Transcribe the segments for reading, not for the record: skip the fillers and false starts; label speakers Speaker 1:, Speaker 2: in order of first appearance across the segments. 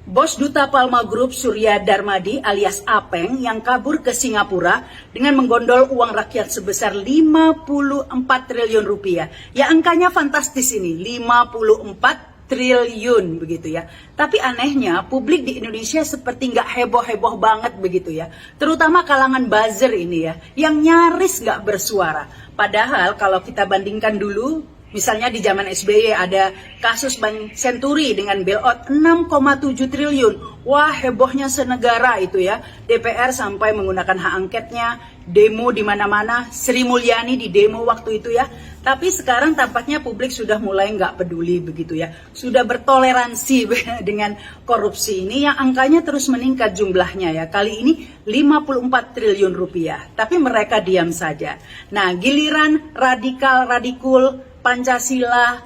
Speaker 1: Bos Duta Palma Group Surya Darmadi alias Apeng yang kabur ke Singapura dengan menggondol uang rakyat sebesar 54 triliun rupiah. Ya angkanya fantastis ini, 54 triliun begitu ya. Tapi anehnya publik di Indonesia seperti nggak heboh-heboh banget begitu ya. Terutama kalangan buzzer ini ya, yang nyaris nggak bersuara. Padahal kalau kita bandingkan dulu, misalnya di zaman SBY ada kasus Bank Senturi dengan bailout 6,7 triliun. Wah, hebohnya senegara itu ya. DPR sampai menggunakan hak angketnya, demo di mana-mana. Sri Mulyani di demo waktu itu ya. Tapi sekarang tampaknya publik sudah mulai nggak peduli begitu ya. Sudah bertoleransi dengan korupsi ini yang angkanya terus meningkat jumlahnya ya. Kali ini 54 triliun rupiah. Tapi mereka diam saja. Nah, giliran radikul Pancasila,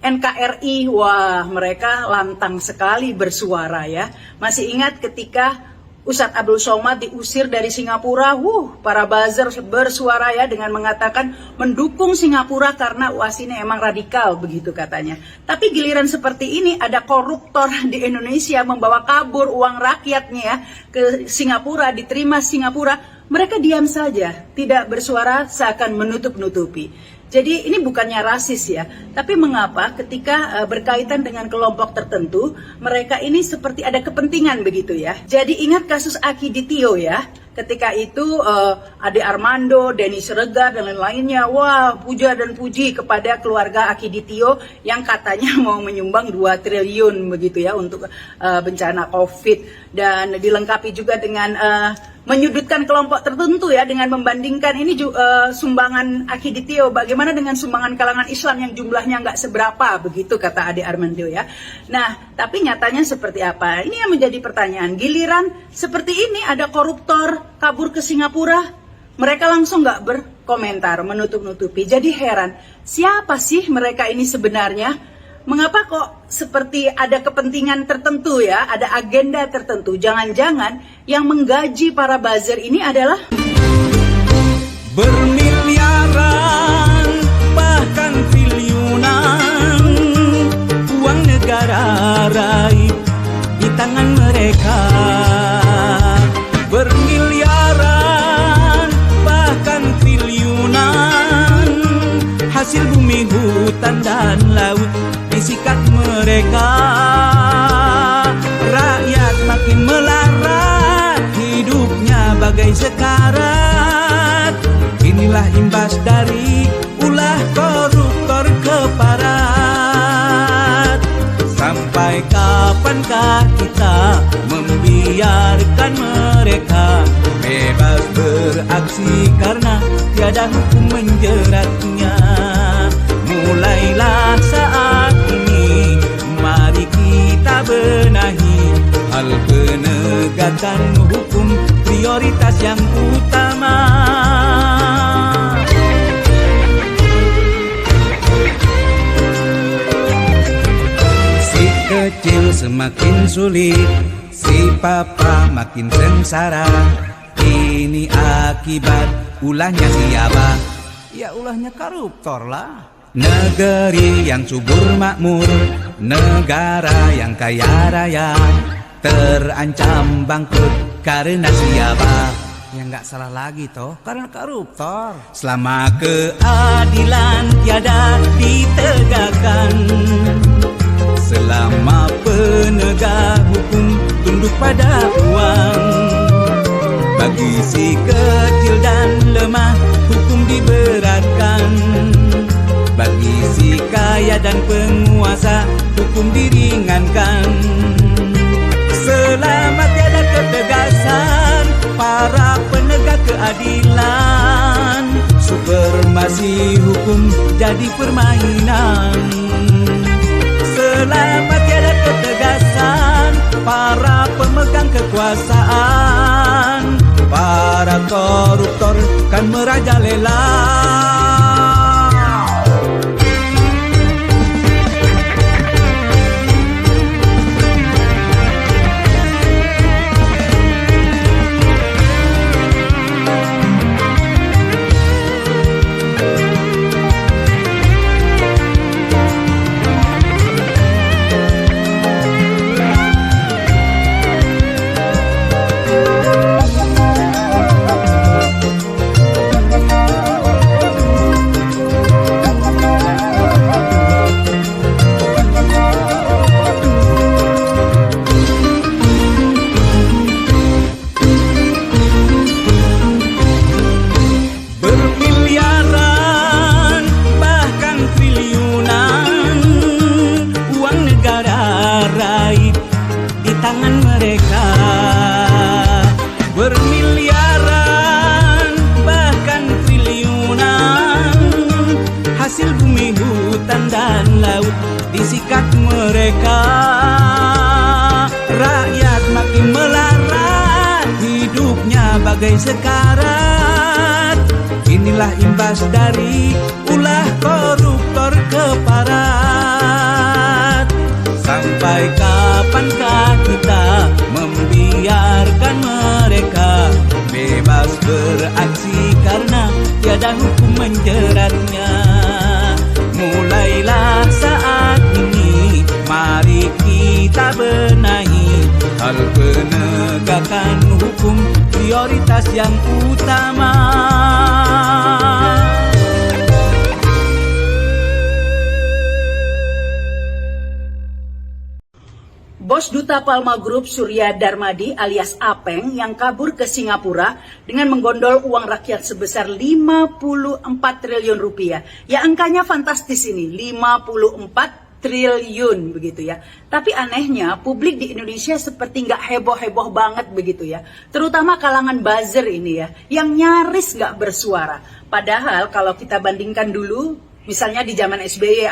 Speaker 1: NKRI, wah mereka lantang sekali bersuara ya. Masih ingat ketika Ustadz Abdul Somad diusir dari Singapura, para buzzer bersuara ya dengan mengatakan mendukung Singapura karena UAS ini emang radikal begitu katanya. Tapi giliran seperti ini ada koruptor di Indonesia membawa kabur uang rakyatnya ya ke Singapura, diterima Singapura, mereka diam saja, tidak bersuara seakan menutup-nutupi. Jadi ini bukannya rasis ya, tapi mengapa ketika berkaitan dengan kelompok tertentu, mereka ini seperti ada kepentingan begitu ya. Jadi ingat kasus Aki Ditio ya, ketika itu Ade Armando, Denny Siregar dan lain-lainnya, wah puja dan puji kepada keluarga Aki Ditio yang katanya mau menyumbang 2 triliun begitu ya untuk bencana COVID. Dan dilengkapi juga dengan menyudutkan kelompok tertentu ya dengan membandingkan ini sumbangan Aki Ditio bagaimana dengan sumbangan kalangan Islam yang jumlahnya nggak seberapa begitu kata Ade Armando ya. Nah tapi nyatanya seperti apa? Ini yang menjadi pertanyaan. Giliran seperti ini ada koruptor kabur ke Singapura, mereka langsung nggak berkomentar, menutup-nutupi. Jadi heran, siapa sih mereka ini sebenarnya? Mengapa kok seperti ada kepentingan tertentu ya, ada agenda tertentu? Jangan-jangan yang menggaji para buzzer ini adalah
Speaker 2: bermiliaran, bahkan triliunan uang negara raib di tangan mereka. Bermiliaran, bahkan triliunan hasil bumi, hutan, dan laut disikat mereka. Rakyat makin melarat, hidupnya bagai sekarat. Inilah imbas dari ulah koruptor keparat. Sampai kapankah kita membiarkan mereka bebas beraksi karena tiada hukum menjeratnya? Mulailah saat ini, mari kita benahi hal penegakan hukum, prioritas yang utama. Si kecil semakin sulit, si papa makin sengsara. Ini akibat ulahnya siapa? Ya ulahnya koruptor lah. Negeri yang subur makmur, negara yang kaya raya, terancam bangkrut karena siapa? Ya nggak salah lagi toh, karena koruptor. Selama keadilan tiada ditegakkan, selama penegak hukum tunduk pada uang, bagi si kecil dan lemah hukum diberatkan. Bagi si kaya dan penguasa hukum diringankan. Selama tiada ketegasan para penegak keadilan, supremasi hukum jadi permainan. Selama tiada ketegasan para pemegang kekuasaan, para koruptor kan merajalela. tangan mereka. Bermiliaran bahkan triliunan hasil bumi, hutan dan laut disikat mereka. Rakyat makin melarat, hidupnya bagai sekarat. Inilah imbas dari ulah koruptor keparat. Sampai kapankah kita membiarkan mereka bebas beraksi karena tiada hukum menjeratnya? Mulailah saat ini, mari kita benahi hal penegakan hukum, prioritas yang utama.
Speaker 1: Bos Duta Palma Group Surya Darmadi alias Apeng yang kabur ke Singapura dengan menggondol uang rakyat sebesar 54 triliun rupiah. Ya angkanya fantastis ini, 54 triliun begitu ya. Tapi anehnya publik di Indonesia seperti nggak heboh-heboh banget begitu ya. Terutama kalangan buzzer ini ya, yang nyaris nggak bersuara. Padahal kalau kita bandingkan dulu, misalnya di zaman SBY